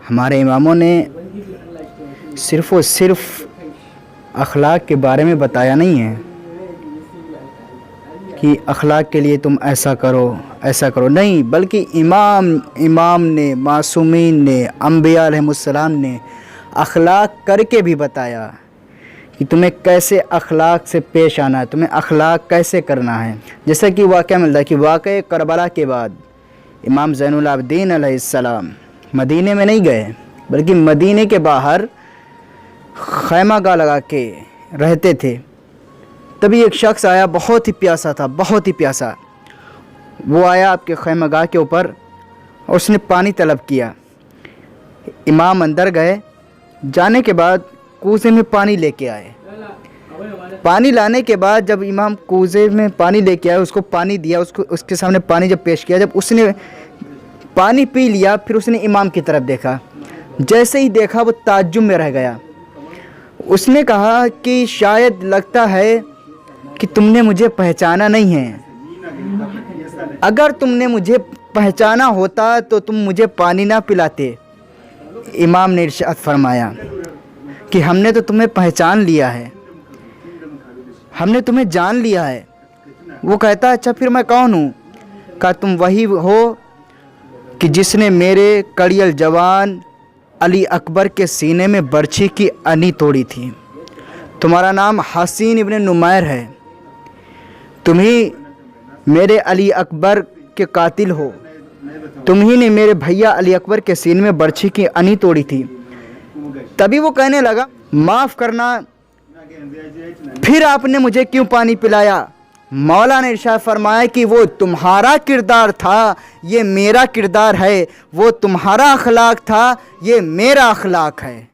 हमारे इमामों ने सिर्फ़ और सिर्फ अखलाक के बारे में बताया नहीं है कि अखलाक के लिए तुम ऐसा करो नहीं, बल्कि इमाम ने, मासूमीन ने, अम्बिया अलैहिमुस्सलाम ने अखलाक करके भी बताया कि तुम्हें कैसे अखलाक से पेश आना है, तुम्हें अखलाक कैसे करना है। जैसा कि वाक़या मिलता है कि वाक़या करबला के बाद इमाम ज़ैनुल आबिदीन अलैहिस्सलाम मदीने में नहीं गए, बल्कि मदीने के बाहर खैमागाह लगा के रहते थे। तभी एक शख्स आया, बहुत ही प्यासा था, बहुत ही प्यासा। वो आया आपके खैमागाह के ऊपर और उसने पानी तलब किया। इमाम अंदर गए, जाने के बाद कूज़े में पानी लेके आए। पानी लाने के बाद जब इमाम कूज़े में पानी लेके आए, उसको पानी दिया, उसके सामने पानी जब पेश किया, जब उसने पानी पी लिया, फिर उसने इमाम की तरफ देखा। जैसे ही देखा वो ताज्जुब में रह गया। उसने कहा कि शायद लगता है कि तुमने मुझे पहचाना नहीं है। अगर तुमने मुझे पहचाना होता तो तुम मुझे पानी ना पिलाते। इमाम ने इरशाद फरमाया कि हमने तो तुम्हें पहचान लिया है, हमने तुम्हें जान लिया है। वो कहता अच्छा फिर मैं कौन हूँ? कहा तुम वही हो कि जिसने मेरे कड़ियल जवान अली अकबर के सीने में बर्छी की अनी तोड़ी थी। तुम्हारा नाम हसीन इब्न नुमैर है, तुम ही मेरे अली अकबर के कातिल हो, तुम ही ने मेरे भैया अली अकबर के सीने में बर्छी की अनी तोड़ी थी। तभी वो कहने लगा माफ़ करना, फिर आपने मुझे क्यों पानी पिलाया? मौला ने इरशाद फरमाया कि वो तुम्हारा किरदार था, ये मेरा किरदार है, वो तुम्हारा अखलाक था, ये मेरा अखलाक है।